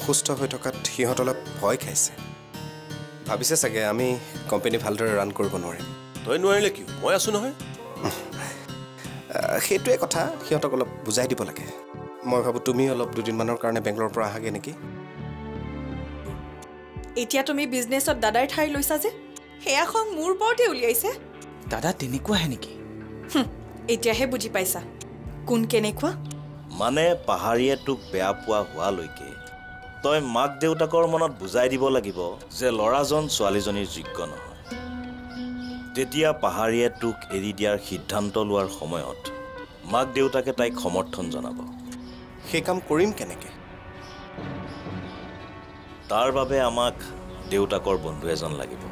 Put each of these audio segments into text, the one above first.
অসুস্থ হৈ থকাত সিহঁত অলপ ভয় খাইছে ভাবিছে চাগে আমি কোম্পানী ভালদৰে ৰান কৰিব নোৱাৰিম তই নোৱাৰিলে কি মই আছো নহয় সেইটোৱে কথা সিহঁতক অলপ বুজাই দিব লাগে মই ভাবো তুমি অলপ দুদিনমানৰ কাৰণে বেংগলোৰৰ পৰা আহাগে নেকি এতিয়া তুমি বিজনেছত দাদাৰ ঠাই লৈছা যে হেয়া খং মোৰ ওপৰতে উলিয়াইছে দাদা তেনেকুৱাহে নেকি এতিয়াহে বুজি পাইছা কোন কেনেকুৱা মানে পাহাৰীয়ে তোক বেয়া পোৱা হোৱালৈকে তই মাক দেউতাকৰ মনত বুজাই দিব লাগিব যে ল'ৰাজন ছোৱালীজনীৰ যোগ্য নহয় তেতিয়া পাহাৰীয়ে তোক এৰি দিয়াৰ সিদ্ধান্ত লোৱাৰ সময়ত মাক দেউতাকে তাইক সমৰ্থন জনাব সেই কাম কৰিম কেনেকৈ তাৰ বাবে আমাক দেউতাকৰ বন্ধু এজন লাগিব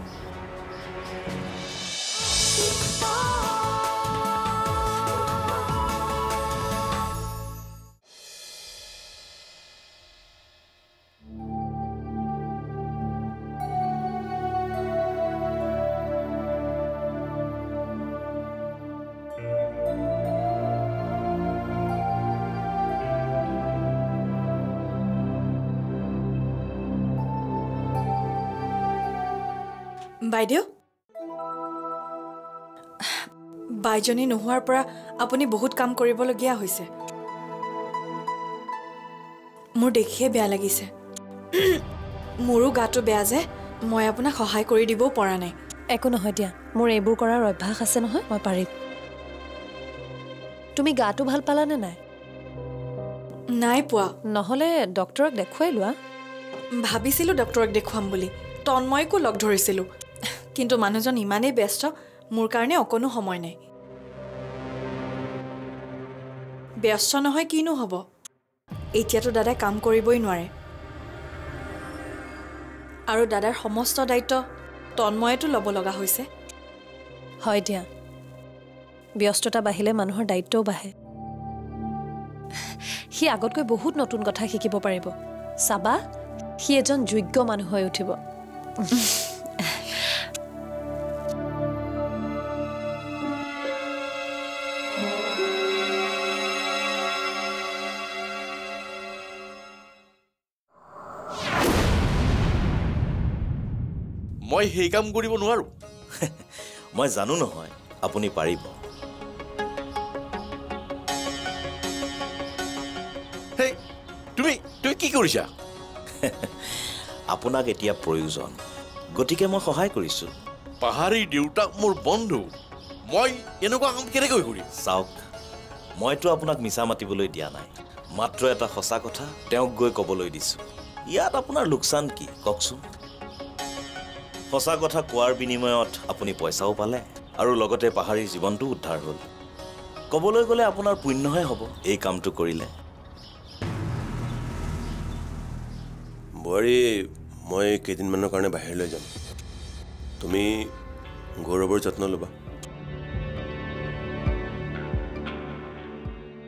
বাইদেউ বাইজনী নোহোৱাৰ পৰা আপুনি বহুত কাম কৰিবলগীয়া হৈছে মোৰ দেখিয়ে বেয়া লাগিছে মোৰো গাটো বেয়া যে মই আপোনাক সহায় কৰি দিবও পৰা নাই একো নহয় দিয়া মোৰ এইবোৰ কৰাৰ অভ্যাস আছে নহয় মই পাৰিম তুমি গাটো ভাল পালানে নাই নাই পোৱা নহলে ডক্টৰক দেখুৱাই লোৱা ভাবিছিলো ডক্টৰক দেখুৱাম বুলি তন্ময়কো লগ ধৰিছিলো কিন্তু মানুহজন ইমানেই ব্যস্ত মোৰ কাৰণে অকনো সময় নাই ব্যস্ত নহয় কিনো হ'ব এতিয়াতো দাদাই কাম কৰিবই নোৱাৰে আৰু দাদাৰ সমস্ত দায়িত্ব তন্ময়েতো ল'ব লগা হৈছে হয় দিয়া ব্যস্ততা বাঢ়িলে মানুহৰ দায়িত্বও বাঢ়ে সি আগতকৈ বহুত নতুন কথা শিকিব পাৰিব চাবা সি এজন যোগ্য মানুহ হৈ উঠিব মই সেই কাম কৰিব নোৱাৰো মই জানো নহয় আপুনি পাৰিব হেই তুমি কি কৰিছা আপোনাক এতিয়া প্ৰয়োজন গতিকে মই সহায় কৰিছো পাহাৰী দেউতা মোৰ বন্ধু মই এনেকুৱা কাম কেনেকৈ কৰিম চাওক মইতো আপোনাক মিছা মাতিবলৈ দিয়া নাই মাত্ৰ এটা সঁচা কথা তেওঁক গৈ ক'বলৈ দিছো ইয়াত আপোনাৰ লোকচান কি কওকচোন সঁচা কথা কোৱাৰ বিনিময়ত আপুনি পইচাও পালে আৰু লগতে পাহাৰীৰ জীৱনটো উদ্ধাৰ হ'ল ক'বলৈ গ'লে আপোনাৰ পুণ্যহে হ'ব এই কামটো কৰিলে বোৱাৰী মই কেইদিনমানৰ কাৰণে বাহিৰলৈ যাম তুমি গৌৰৱৰ যত্ন ল'বা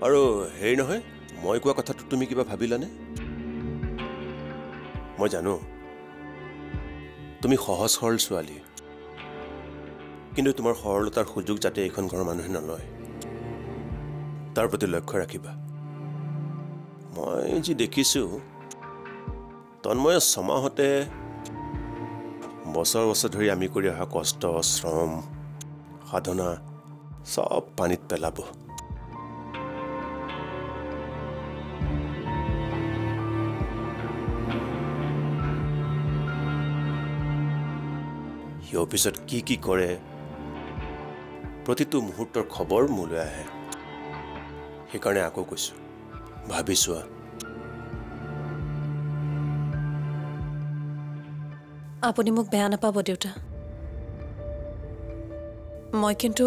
আৰু হেৰি নহয় মই কোৱা কথাটো তুমি কিবা ভাবিলানে মই জানো তুমি সহজ সৰল ছোৱালী কিন্তু তোমাৰ সৰলতাৰ সুযোগ যাতে এইখন ঘৰৰ মানুহে নলয় তাৰ প্ৰতি লক্ষ্য ৰাখিবা মই যি দেখিছোঁ তন্ময় ছমাহতে বছৰ বছৰ ধৰি আমি কৰি অহা কষ্ট শ্ৰম সাধনা সব পানীত পেলাব সি অফিচত কি কৰে প্ৰতিটো মুহূৰ্তৰ খবৰ মোলৈ আহে সেইকাৰণে আকৌ কৈছোঁ ভাবি চোৱা আপুনি মোক বেয়া নাপাব দেউতা মই কিন্তু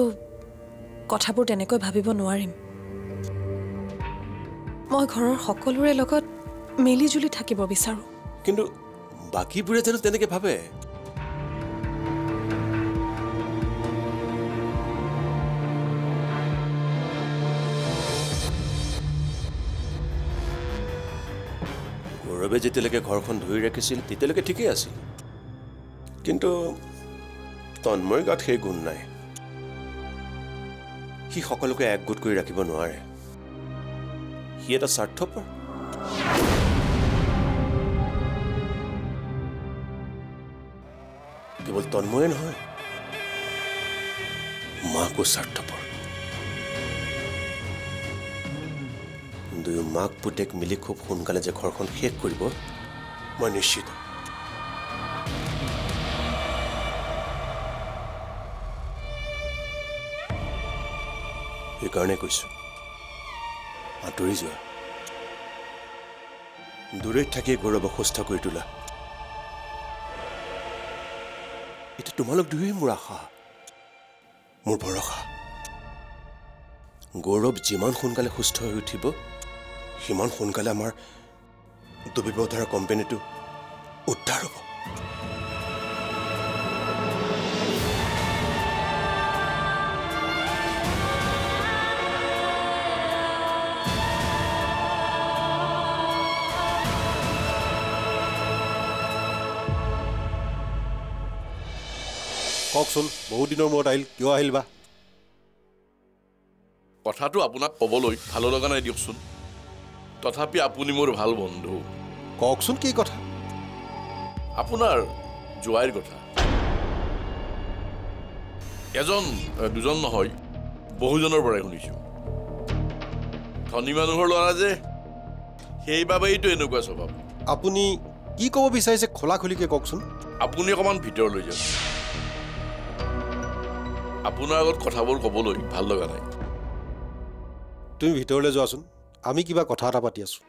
কথাবোৰ তেনেকৈ ভাবিব নোৱাৰিম মই ঘৰৰ সকলোৰে লগত মিলি জুলি থাকিব বিচাৰো কিন্তু বাকীবোৰে জানো তেনেকৈ ভাবে গৌৰৱে যেতিয়ালৈকে ঘৰখন ধৰি ৰাখিছিল তেতিয়ালৈকে ঠিকেই আছিল কিন্তু তন্ময়ৰ গাত সেই গুণ নাই সি সকলোকে একগোট কৰি ৰাখিব নোৱাৰে সি এটা স্বাৰ্থপৰ কেৱল তন্ময়ে নহয়, মাকো স্বাৰ্থপৰ। দুয়ো মাক পুতেক মিলি খুব সোনকালে যে ঘৰখন শেষ কৰিব মই নিশ্চিত। সেইকাৰণে কৈছোঁ, আঁতৰি যোৱা, দূৰৈত থাকি গৌৰৱক সুস্থ কৰি তোলা। এতিয়া তোমালোক দুয়োৱে মোৰ আশা, মোৰ ভৰসা। গৌৰৱ যিমান সোনকালে সুস্থ হৈ উঠিব, সিমান সোনকালে আমাৰ দুবিবধাৰা কোম্পানীটো উদ্ধাৰ হ'ব। কওকচোন, বহুত দিনৰ মূৰত আহিল, কিয় আহিল বা? কথাটো আপোনাক ক'বলৈ ভাল লগা নাই দিয়কচোন, তথাপি আপুনি মোৰ ভাল বন্ধু। কওকচোন কি কথা? আপোনাৰ জোৱাইৰ কথা। এজন দুজন নহয়, বহুজনৰ পৰাই শুনিছোঁ। ধনী মানুহৰ ল'ৰা যে, সেইবাবেইতো এনেকুৱা স্বভাৱ। আপুনি কি ক'ব বিচাৰিছে খোলাখুলিকৈ কওকচোন। আপুনি অকণমান ভিতৰলৈ যাওক, আপোনাৰ আগত কথাবোৰ ক'বলৈ ভাল লগা নাই। তুমি ভিতৰলৈ যোৱাচোন, আমি কিবা কথা এটা পাতি আছোঁ।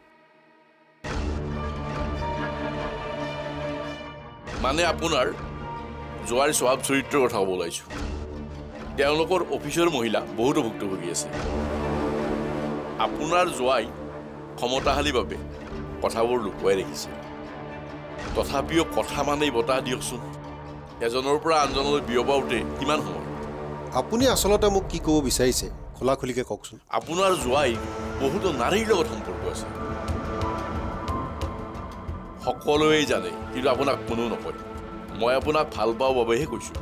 মানে আপোনাৰ জোৱাইৰ স্বভাৱ চৰিত্ৰৰ কথা ক'ব ওলাইছোঁ। তেওঁলোকৰ অফিচৰ মহিলা বহুতো ভুক্তভোগী আছে। আপোনাৰ জোৱাই ক্ষমতাশালী বাবে কথাবোৰ লুকুৱাই ৰাখিছে। তথাপিও কথা মানেই বতাহ দিয়কচোন, এজনৰ পৰা আনজনলৈ বিয়পাওঁতে কিমান সময়। আপুনি আচলতে মোক কি ক'ব বিচাৰিছে খোলাখুলিকৈ কওকচোন। আপোনাৰ জোৱাই বহুতো নাৰীৰ লগত সম্পৰ্ক আছে, সকলোৱে জানে, কিন্তু আপোনাক কোনো নকয়। মই আপোনাক ভাল পাওঁ বাবেহে কৈছোঁ।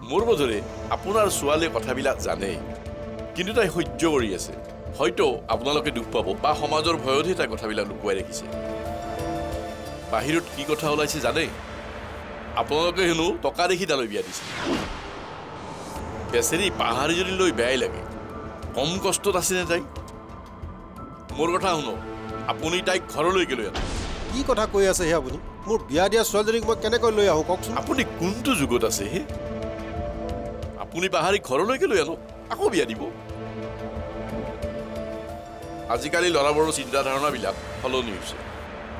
মোৰ বোধেৰে আপোনাৰ ছোৱালীয়ে কথাবিলাক জানে, কিন্তু তাই সহ্য কৰি আছে। হয়তো আপোনালোকে দুখ পাব বা সমাজৰ ভয়তহে তাই কথাবিলাক লুকুৱাই ৰাখিছে। বাহিৰত কি কথা ওলাইছে জানে? আপোনালোকে হেনো টকা দেখি তালৈ বিয়া দিছে। বেচেৰি পাহাৰী যদি লৈ বেয়াই লাগে, কম কষ্টত আছেনে তাই? মোৰ কথা শুনক, আপুনি তাইক ঘৰলৈকে লৈ আনক। কি কথা কৈ আছে হে আপুনি? মোৰ বিয়া দিয়া ছোৱালীজনীক মই কেনেকৈ লৈ আহোঁ কওকচোন। আপুনি কোনটো যুগত আছে হে? আপুনি পাহাৰী ঘৰলৈকে লৈ আনক, আকৌ বিয়া দিব। আজিকালি ল'ৰাবোৰৰ চিন্তাধাৰণাবিলাক সলনি হৈছে।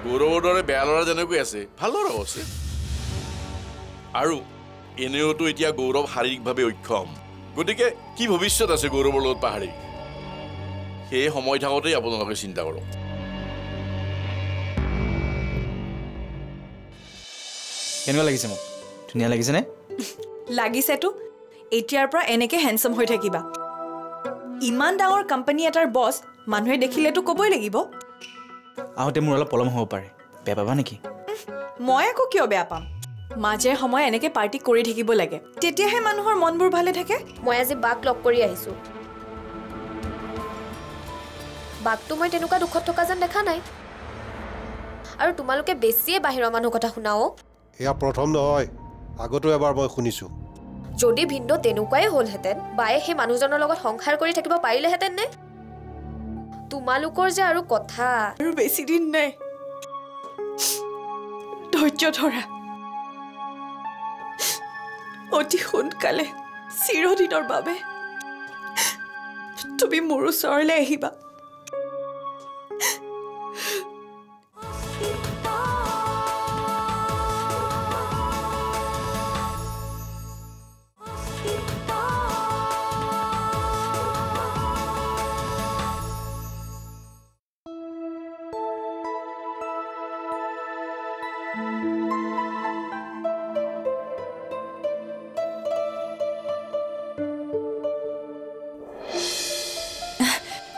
গৌৰৱৰ দৰে বেয়া ল'ৰা যেনেকৈ আছে, ভাল ল'ৰাও আছে। আৰু এনেওতো এতিয়া গৌৰৱ শাৰীৰিকভাৱে অক্ষম, গতিকে কি ভৱিষ্যত আছে গৌৰৱৰ লগত পাহাৰী? সেই সময় থাকোঁতেই আপোনালোকে চিন্তা কৰক। কেনেকুৱা লাগিছে মোক? ধুনীয়া লাগিছেনে? লাগিছেতো। এতিয়াৰ পৰা এনেকৈ হেণ্ডচাম হৈ থাকিবা। ইমান ডাঙৰ কোম্পানী এটাৰ বছ মানুহে দেখিলেতো ক'বই লাগিব। আহোঁতে মোৰ অলপ পলম হ'ব পাৰে, বেয়া পাবা নেকি? মই আকৌ কিয় বেয়া পাম? মাজে সময়ে এনেকৈ পাৰ্টি কৰি থাকিব লাগে, তেতিয়াহে মানুহৰ মনবোৰ ভালে থাকে। মই আজি বাক লগ কৰি আহিছোঁ। বাকটো মই তেনেকুৱা দুখত থকা যেন দেখা নাই। আৰু তোমালোকে বেছিয়ে বাহিৰৰ মানুহ কথা শুনাও। এয়া প্ৰথম নহয়, আগতো এবাৰ মই শুনিছোঁ। যদি ভিন্ন তেনেকুৱাই হ'লহেঁতেন, বায়ে সেই মানুহজনৰ লগত সংসাৰ কৰি থাকিব পাৰিলেহেঁতেন নে? তোমালোকৰ যে আৰু কথা। আৰু বেছি দিন নাই, ধৈৰ্য ধৰা। অতি সোনকালে চিৰদিনৰ বাবে তুমি মোৰ ওচৰলৈ আহিবা।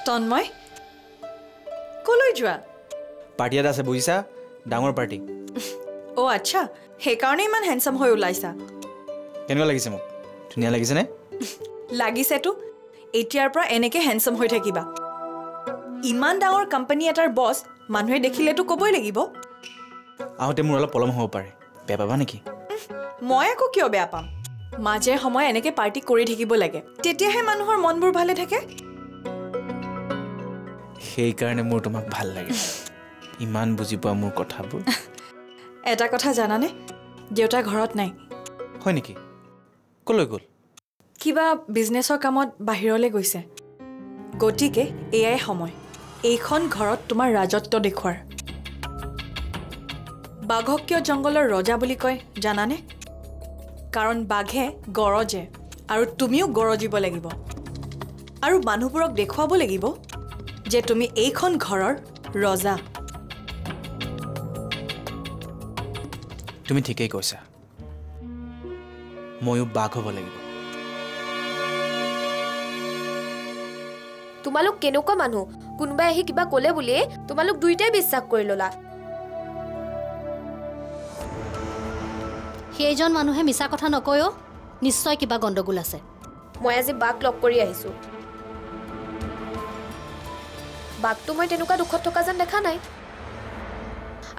তন্ময়, কলৈ যোৱা? পাৰ্টি এটা আছে বুজিছা, ডাঙৰ পাৰ্টি। অ' আচ্ছা, সেইকাৰণে ইমান হেণ্ডচাম হৈ ওলাইছা। কেনেকুৱা লাগিছে মোক? ধুনীয়া লাগিছেনে? লাগিছেতো। এতিয়াৰ পৰা এনেকৈ হেণ্ডচাম হৈ থাকিবা। ইমান ডাঙৰ কোম্পানী এটাৰ বছ মানুহে দেখিলেতো ক'বই লাগিব। আহোঁতে মোৰ অলপ পলম হ'ব পাৰে, বেয়া পাবা নেকি? মই আকৌ কিয় বেয়া পাম মাজে সময় এনেকে পাৰ্টি কৰি থাকিব লাগে তেতিয়াহে মানুহৰ মনবোৰ ভালে থাকে সেইকাৰণে মোৰ তোমাক ভাল লাগে ইমান বুজি পোৱা মোৰ কথাবোৰ এটা কথা জানানে দেউতা ঘৰত নাই হয় নেকি কলৈ গ'ল কিবা বিজনেছৰ কামত বাহিৰলৈ গৈছে গতিকে এয়াই সময় এইখন ঘৰত তোমাৰ ৰাজত্ব দেখুৱাৰ বাঘক কিয় জংগলৰ ৰজা বুলি কয় জানানে কাৰণ বাঘে গৰজে আৰু তুমিও গৰজিব লাগিব আৰু মানুহবোৰক দেখুৱাব লাগিব যে তুমি এইখন ঘৰৰ ৰজা তুমি ঠিকেই কৈছা ময়ো বাঘ হ'ব লাগিব তোমালোক কেনেকুৱা মানুহ কোনোবাই আহি কিবা ক'লে বুলিয়ে তোমালোক দুইটাই বিশ্বাস কৰি ল'লা সেইজন মানুহে মিছা কথা নকয়ও নিশ্চয় কিবা গণ্ডগোল আছে মই আজি বাক লগ কৰি আহিছোঁ বাকটো মই তেনেকুৱা দুখত থকা যেন দেখা নাই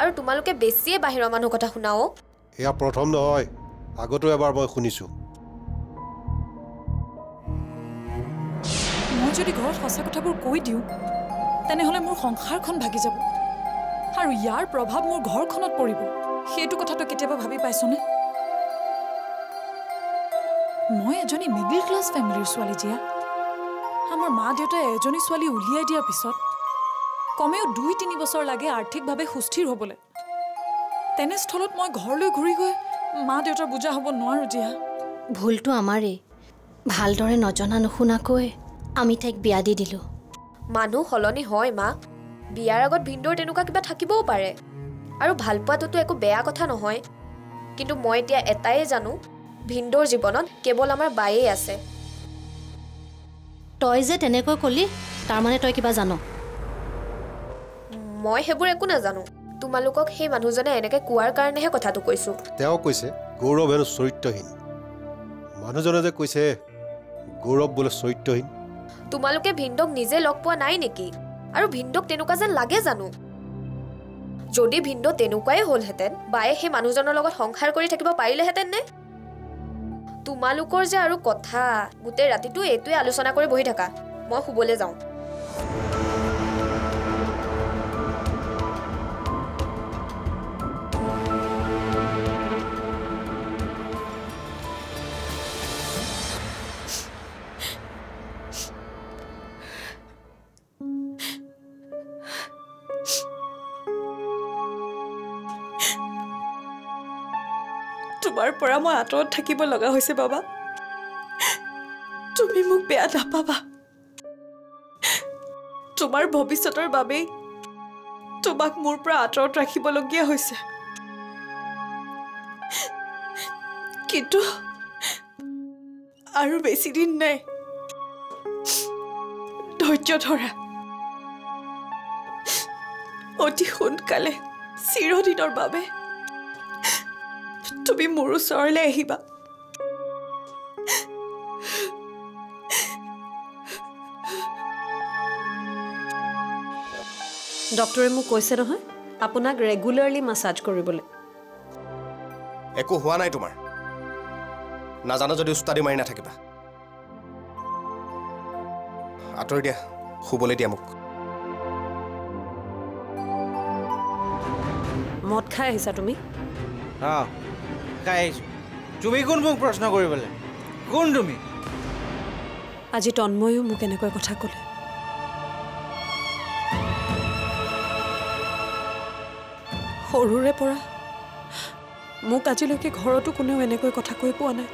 আৰু তোমালোকে বেছিয়ে বাহিৰৰ মানুহ কথা শুনাও এয়া প্ৰথম নহয় আগতো এবাৰ মই শুনিছোঁ মই যদি ঘৰত সঁচা কথাবোৰ কৈ দিওঁ তেনেহ'লে মোৰ সংসাৰখন ভাগি যাব আৰু ইয়াৰ প্ৰভাৱ মোৰ ঘৰখনত পৰিব সেইটো কথাটো কেতিয়াবা ভাবি পাইছনে মই এজনী মিডল ক্লাছ ফেমিলিৰ ছোৱালী জিয়া আমাৰ মা দেউতাই এজনী ছোৱালী উলিয়াই দিয়াৰ পিছত কমেও 2-3 বছৰ লাগে আৰ্থিকভাৱে সুস্থিৰ হ'বলৈ তেনেস্থলত মই ঘৰলৈ ঘূৰি গৈ মা দেউতাৰ বুজা হ'ব নোৱাৰোঁ জিয়া ভুলটো আমাৰেই ভালদৰে নজনা নুশুনাকৈ আমি তাইক বিয়া দি দিলোঁ মানুহ সলনি হয় মা বিয়াৰ আগত ভিন্দৰ তেনেকুৱা কিবা থাকিবও পাৰে আৰু ভাল পোৱাটোতো একো বেয়া কথা নহয় কিন্তু মই এতিয়া এটাই জানো ভিন্দৰ জীৱনত কেৱল আমাৰ বায়েই আছে তই যে তেনেকৈ ক'লি তাৰমানে তই কিবা জান মই সেইবোৰ একো নাজানো তোমালোকক সেই মানুহজনে এনেকৈ কোৱাৰ কাৰণেহে কথাটো কৈছোঁ তেওঁ কৈছে গৌৰৱ হেনো চৰিত্ৰহীন মানুহজনে যে কৈছে গৌৰৱ বোলে চৰিত্ৰহীন তোমালোকে ভিন্দক নিজে লগ পোৱা নাই নেকি আৰু ভিন্দক তেনেকুৱা যেন লাগে জানো যদি ভিন্দ তেনেকুৱাই হ'লহেঁতেন বায়ে সেই মানুহজনৰ লগত সংসাৰ কৰি থাকিব পাৰিলেহেঁতেন নে তোমালোকৰ যে আৰু কথা গোটেই ৰাতিটো এইটোৱে আলোচনা কৰি বহি থাকা মই শুবলৈ যাওঁ তোমাৰ পৰা মই আঁতৰত থাকিব লগা হৈছে বাবা তুমি মোক বেয়া নাপাবা তোমাৰ ভৱিষ্যতৰ বাবেই তোমাক মোৰ পৰা আঁতৰত ৰাখিবলগীয়া হৈছে কিন্তু আৰু বেছি দিন নাই ধৈৰ্য ধৰা অতি সোনকালে চিৰদিনৰ বাবে তুমি মোৰ ওচৰলৈ আহিবা ডক্টৰে মোক কৈছে নহয় আপোনাক ৰেগুলাৰলি মাছাজ কৰিবলৈ একো হোৱা নাই তোমাৰ নাজানো যদি উস্তাদি মাৰি নাথাকিবা আঁতৰি দিয়া শুবলৈ দিয়া মোক মদ খাই আহিছা তুমি খাই আহিছোঁ তুমি কোন মোক প্ৰশ্ন কৰিবলৈ কোন তুমি আজি তন্ময়ো মোক এনেকৈ কথা ক'লে সৰুৰে পৰা মোক আজিলৈকে ঘৰতো কোনেও এনেকৈ কথা কৈ পোৱা নাই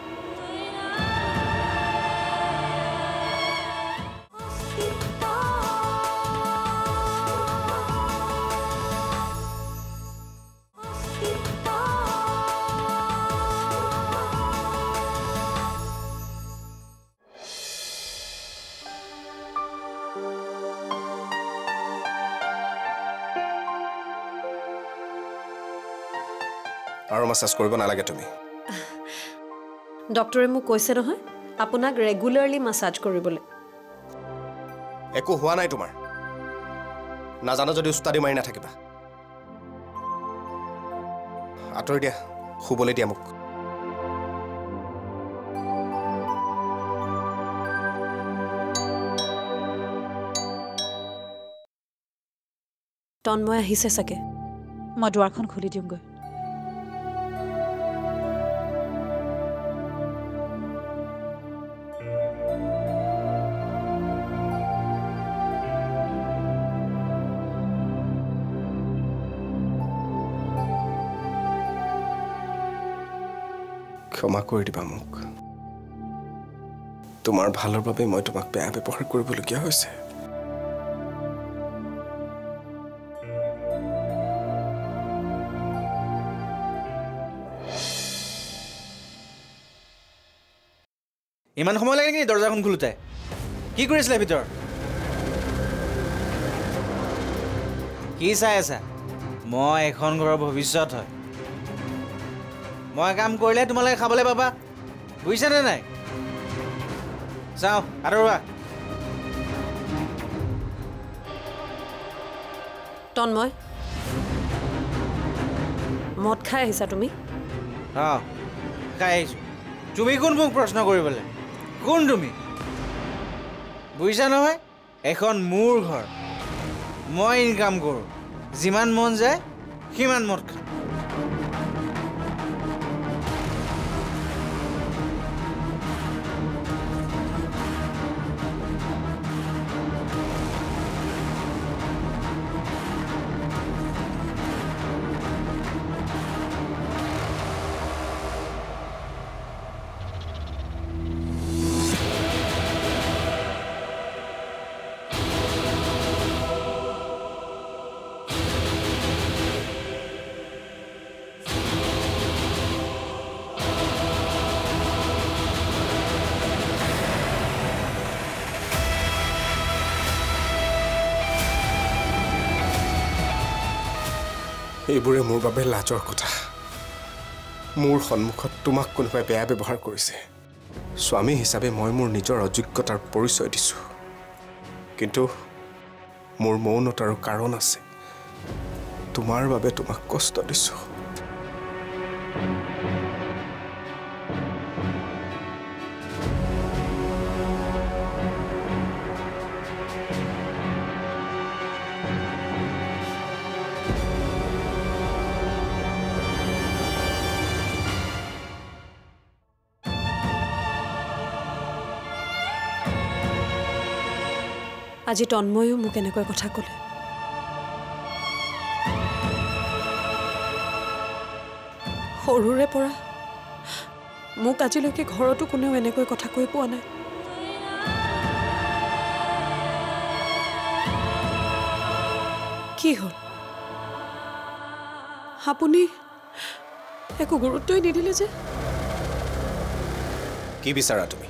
আৰু মাছাজ কৰিব নালাগে তুমি ডক্টৰে মোক কৈছে নহয় আপোনাক ৰেগুলাৰলি মাছাজ কৰিবলৈ একো হোৱা নাই তোমাৰ নাজানো যদি উস্তাদি মাৰি নাথাকিবা আঁতৰি দিয়া শুবলৈ দিয়া মোক তন্ময় আহিছে চাগে। মই দুৱাৰখন খুলি দিওঁগৈ। ক্ষমা কৰি দিবা মোক। তোমাৰ ভালৰ বাবে মই তোমাক বেয়া ব্যৱহাৰ কৰিবলগীয়া হৈছে। ইমান সময় লাগে নেকি দৰ্জাখন খোলোতে? কি কৰিছিলে ভিতৰত? কি চাই আছা? মই এখন ঘৰৰ ভৱিষ্যত হয়। মই কাম কৰিলে তোমালোকে খাবলৈ পাবা, বুজিছানে নাই? চাওঁ আদৰোৱা। তন্ময়, মদ খাই আহিছা তুমি? অঁ, খাই আহিছোঁ। তুমি কোন মোক প্ৰশ্ন কৰিবলৈ? কোন তুমি? বুজিছা নহয়, এখন মোৰ ঘৰ, মই ইনকাম কৰোঁ, যিমান মন যায় সিমান মদ খাওঁ। এইবোৰে মোৰ বাবে লাজৰ কথা। মোৰ সন্মুখত তোমাক কোনোবাই বেয়া ব্যৱহাৰ কৰিছে। স্বামী হিচাপে মই মোৰ নিজৰ অযোগ্যতাৰ পৰিচয় দিছোঁ, কিন্তু মোৰ মৌনতাৰো কাৰণ আছে। তোমাৰ বাবে তোমাক কষ্ট দিছোঁ। আজি তন্ময়ো মোক এনেকৈ কথা ক'লে। সৰুৰে পৰা মোক আজিলৈকে ঘৰতো কোনেও এনেকৈ কথা কৈ পোৱা নাই। কি হ'ল? আপুনি একো গুৰুত্বই নিদিলে যে? কি বিচাৰা তুমি?